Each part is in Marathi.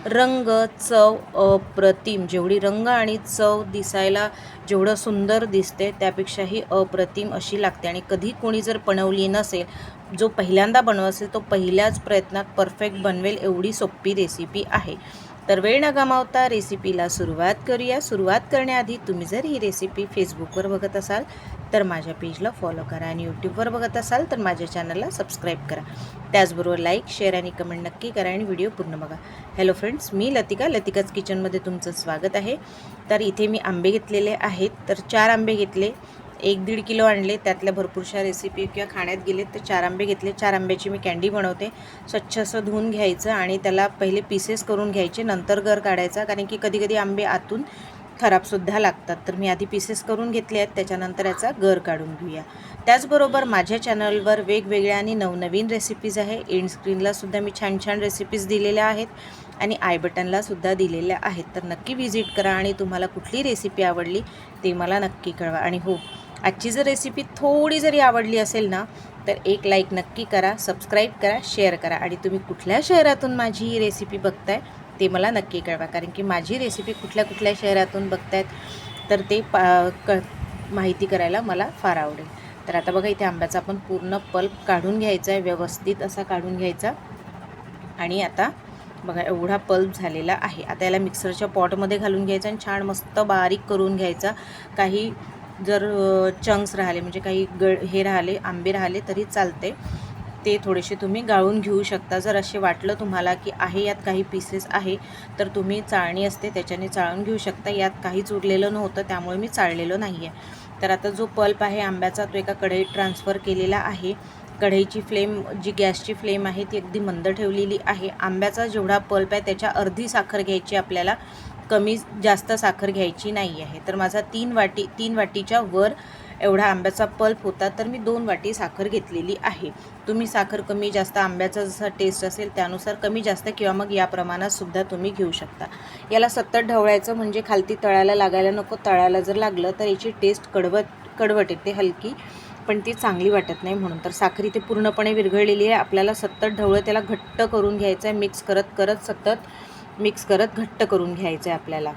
रंग, चव अप्रतिम. जेवढी रंग आणि चव दिसायला जेवढं सुंदर दिसते त्यापेक्षाही अप्रतिम अशी लागते. आणि कधी कोणी जर बनवली नसेल, जो पहिल्यांदा बनवत असेल तो पहिल्याच प्रयत्नात परफेक्ट बनवेल एवढी सोपी रेसिपी आहे. तर वेळ न गमावता रेसिपीला सुरुवात करूया. सुरुवात करण्याआधी तुम्ही जर ही रेसिपी फेसबुकवर बघत असाल तर माझ्या पेजला फॉलो करा आणि यूट्यूबवर बघत असाल तर माझ्या चॅनलला सबस्क्राईब करा. त्याचबरोबर लाईक, शेअर आणि कमेंट नक्की करा आणि व्हिडिओ पूर्ण बघा. हॅलो फ्रेंड्स, मी लतिकाच किचनमध्ये तुमचं स्वागत आहे. तर इथे मी आंबे घेतलेले आहेत. तर 4 आंबे घेतले, 1-1.5 किलो आणले. त्यातल्या भरपूरशा रेसिपी किंवा खाण्यात गेले तर 4 आंबे घेतले. 4 आंब्याची मी कँडी बनवते. स्वच्छ असं धुवून घ्यायचं आणि त्याला पहिले पीसेस करून घ्यायचे, नंतर गर काढायचा. कारण की कधी आंबे आतून खराबसुद्धा लागतात. तर मी आधी पीसेस करून घेतले आहेत, त्याच्यानंतर याचा गर काढून घेऊया. त्याचबरोबर माझ्या चॅनलवर वेगवेगळ्या आणि नवनवीन रेसिपीज आहे. एंड स्क्रीनलासुद्धा मी छान रेसिपीज दिलेल्या आहेत आणि आय बटनलासुद्धा दिलेल्या आहेत. तर नक्की व्हिजिट करा आणि तुम्हाला कुठली रेसिपी आवडली ते मला नक्की कळवा. आणि हो, आजची जर रेसिपी थोडी जरी आवडली असेल ना तर एक लाईक नक्की करा, सबस्क्राईब करा, शेअर करा. आणि तुम्ही कुठल्या शहरातून माझी ही रेसिपी बघताय ते मला नक्की कळवा. कारण की माझी रेसिपी कुठल्या शहरातून बघतायत तर ते माहिती करायला मला फार आवडेल. तर आता बघा, इथे आंब्याचा आपण पूर्ण पल्प काढून घ्यायचा आहे, व्यवस्थित असा काढून घ्यायचा. आणि आता बघा एवढा पल्प झालेला आहे. आता याला मिक्सरच्या पॉटमध्ये घालून घ्यायचा आणि छान मस्त बारीक करून घ्यायचा. काही जर चंक्स राहिले म्हणजे काही हे राहिले, आंबे राहिले तरी चालते, ते थोडेसे तुम्ही गाळून घेऊ शकता. जर असे वाटलं तुम्हाला की आहे यात काही पीसेस आहे तर तुम्ही चाळणी असते त्याच्याने चाळून घेऊ शकता. यात काहीच उरलेलं नव्हतं त्यामुळे मी चाळलेलं नाही आहे. तर आता जो पल्प आहे आंब्याचा तो एका कढईत ट्रान्सफर केलेला आहे. कढईची फ्लेम, जी गॅसची फ्लेम आहे ती अगदी मंद ठेवलेली आहे. आंब्याचा जेवढा पल्प आहे त्याच्या अर्धी साखर घ्यायची आपल्याला, कमी जास्त साखर घ्यायची नाही आहे. तर माझा 3 वाटीच्या वर एवढा आंब्याचा पल्प होता, तर मी 2 वाटी साखर घेतलेली आहे. तुम्ही साखर कमी जास्त आंब्याचा जसा टेस्ट असेल त्यानुसार कमी जास्त किंवा मग या प्रमाणातसुद्धा तुम्ही घेऊ शकता. याला सतत ढवळायचं म्हणजे खालती तळायला लागायला नको. तळायला जर लागलं तर याची टेस्ट कडवट येते हलकी, पण ती चांगली वाटत नाही. म्हणून तर साखर इथे पूर्णपणे विरघळलेली आहे. आपल्याला सतत ढवळत त्याला घट्ट करून घ्यायचं आहे. मिक्स करत घट्ट करून घ्यायचं आहे आपल्याला.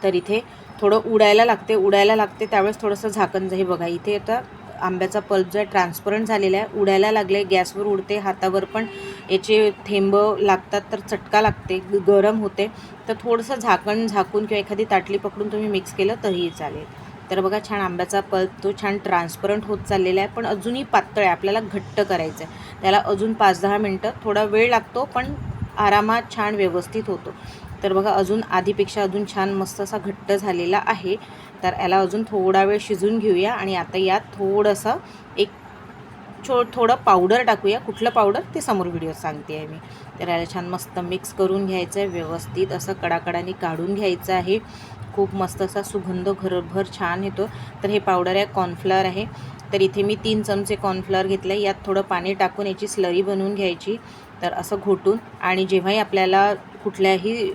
तर इथे थोडं उडायला लागते त्यावेळेस थोडंसं झाकण हे बघा, इथे आता आंब्याचा पल्प जो आहे ट्रान्सपरंट झालेला आहे, उडायला लागले, गॅसवर उडते, हातावर पण याचे थेंब लागतात तर चटका लागते, गरम होते. तर थोडंसं झाकून किंवा एखादी ताटली पकडून तुम्ही मिक्स केलं तरीही चालेल. तर बघा छान आंब्याचा पल्प तो छान ट्रान्सपरंट होत चाललेला आहे, पण अजूनही पातळ आहे. आपल्याला घट्ट करायचं आहे. त्याला अजून 5-10 मिनटं थोडा वेळ लागतो, पण आरामात छान व्यवस्थित होतो. तर बघा अजून आधीपेक्षा अजून छान मस्त असा घट्ट झालेला आहे. तर याला अजून थोडा वेळ शिजून घेऊया. आणि आता यात थोडंसं थोडं पावडर टाकूया. कुठलं पावडर ते समोर व्हिडिओ सांगते आहे मी. तर याला छान मस्त मिक्स करून घ्यायचं आहे, व्यवस्थित असं कडाकडाने काढून घ्यायचं आहे. खूप मस्त असा सुगंध घरभर छान येतो. तर हे पावडर आहे, कॉर्नफ्लॉवर आहे. तर इथे मी 3 चमचे कॉर्नफ्लॉवर घेतलं आहे. यात थोडं पाणी टाकून याची स्लरी बनवून घ्यायची. तर असं घोटून, आणि जेव्हाही आपल्याला कुठल्याही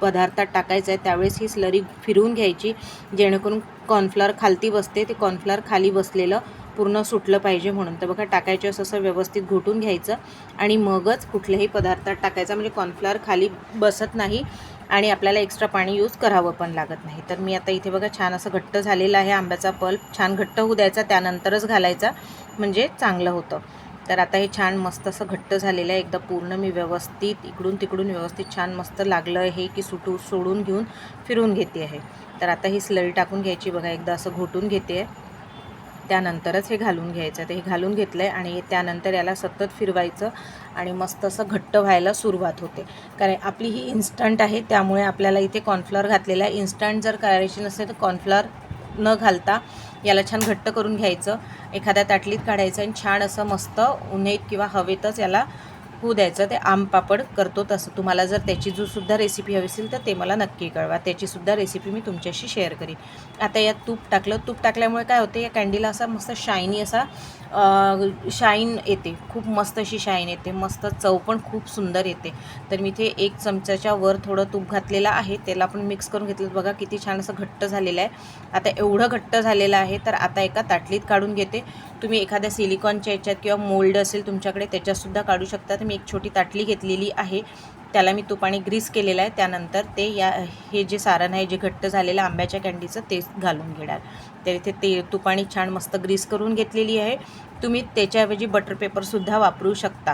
पदार्थात टाकायचं आहे त्यावेळेस ही स्लरी फिरवून घ्यायची, जेणेकरून कॉर्नफ्लॉवर खालती बसते, ते कॉर्नफ्लॉवर खाली बसलेलं पूर्ण सुटलं पाहिजे म्हणून. तर बघा टाकायचं असं व्यवस्थित घोटून घ्यायचं आणि मगच कुठल्याही पदार्थात टाकायचं, म्हणजे कॉर्नफ्लॉवर खाली बसत नाही आणि आपल्याला एक्स्ट्रा पाणी यूज करावं पण लागत नाही. तर मी आता इथे बघा छान असं घट्ट झालेलं आहे. आंब्याचा पल्प छान घट्ट होऊ द्यायचा, त्यानंतरच घालायचा म्हणजे चांगलं होतं. तर आता हे छान मस्त असं घट्ट झालेलं आहे. एकदा पूर्ण मी व्यवस्थित इकडून तिकडून व्यवस्थित छान मस्त लागलं आहे की सोडून घेऊन फिरून घेते आहे. तर आता ही स्लरी टाकून घ्यायची बघा, एकदा असं घोटून घेते आहे, त्यानंतरच हे घालून घ्यायचं. तर हे घालून घेतलं आहे आणि त्यानंतर याला सतत फिरवायचं आणि मस्त असं घट्ट व्हायला सुरुवात होते. कारण आपली ही इन्स्टंट आहे त्यामुळे आपल्याला इथे कॉर्नफ्लॉवर घातलेला आहे. इन्स्टंट जर करायची नसेल तर कॉर्नफ्लॉवर न घालता याला छान घट्ट करून घ्यायचं, एखाद्या ताटलीत काढायचं आणि छान असं मस्त उन्हात किंवा हवेतच याला होऊ द्यायचं. ते आम पापड करतो तसं. तुम्हाला जर त्याची सुद्धा रेसिपी हवी असेल तर ते मला नक्की कळवा, त्याचीसुद्धा रेसिपी मी तुमच्याशी शेअर करीन. आता यात तूप टाकलं. तूप टाकल्यामुळे काय होते, या कँडीला असा मस्त शायनी असा शाईन येते, खूप मस्त अशी शाईन येते, मस्त चव पण खूप सुंदर येते. तर मी इथे 1 चमच्याच्या वर थोडं तूप घातलेलं आहे, त्याला आपण मिक्स करून घेतलं. बघा किती छान असं घट्ट झालेलं आहे. आता एवढं घट्ट झालेलं आहे तर आता एका ताटलीत काढून घेते. तुम्ही एखाद्या सिलिकॉनच्या याच्यात किंवा मोल्ड असेल तुमच्याकडे त्याच्यातसुद्धा काढू शकता. तर मी एक छोटी ताटली घेतलेली आहे त्याला मी तुपाने ग्रीस केलेलं आहे. त्यानंतर ते हे जे सारण आहे जे घट्ट झालेलं आंब्याच्या कँडीचं ते घालून घेणार. तर इथे ते तुपाने छान मस्त ग्रीस करून घेतलेली आहे. तुम्ही त्याच्याऐवजी बटर पेपरसुद्धा वापरू शकता.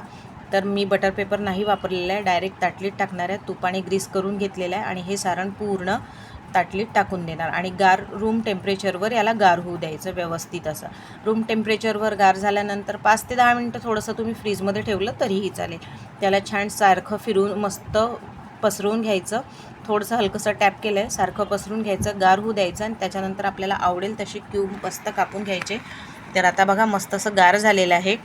तर मी बटर पेपर नाही वापरलेला आहे, डायरेक्ट ताटलीत टाकणार आहे. तुपाने ग्रीस करून घेतलेलं आहे आणि हे सारण पूर्ण ताटलीत टाकून देणार आणि रूम टेम्परेचरवर याला गार होऊ द्यायचं व्यवस्थित असं. रूम टेम्परेचरवर गार झाल्यानंतर 5 ते 10 मिनटं थोडंसं तुम्ही फ्रीजमध्ये ठेवलं तरीही चालेल. त्याला छान सारखं फिरून मस्त पसरवून घ्यायचं. थोडंसं हलकंसं टॅप केलं आहे, सारखं पसरून घ्यायचं, गार होऊ द्यायचं आणि त्याच्यानंतर आपल्याला आवडेल तसे क्यूब मस्त कापून घ्यायचे. तर आता बघा मस्त असं गार झालेलं आहे.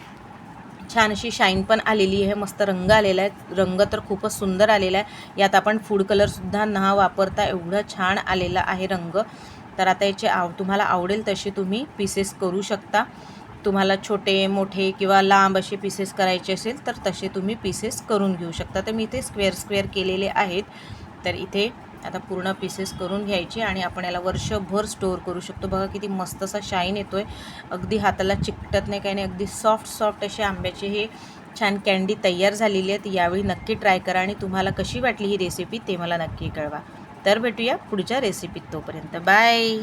छान अशी शाईन पण आलेली आहे, मस्त रंग आलेला आहे. रंग तर खूपच सुंदर आलेला आहे. यात आपण फूड कलरसुद्धा न वापरता एवढं छान आलेला आहे रंग. तर आता याचे तुम्हाला आवडेल तसे तुम्ही पीसेस करू शकता. तुम्हाला छोटे मोठे किंवा लांब असे पीसेस करायचे असेल तर तसे तुम्ही पीसेस करून घेऊ शकता. तर मी इथे स्क्वेअर केलेले आहेत. तर इथे आता पूर्ण पीसेस करून घ्यायचे आणि आपण याला वर्षभर स्टोअर करू शकतो. बघा किती मस्त असा शाईन येतो आहे, अगदी हाताला चिकटत नाही काही नाही, अगदी सॉफ्ट असे आंब्याचे हे छान कँडी तयार झालेली आहेत. यावेळी नक्की ट्राय करा आणि तुम्हाला कशी वाटली ही रेसिपी ते मला नक्की कळवा. तर भेटूया पुढच्या रेसिपीत, तोपर्यंत बाय.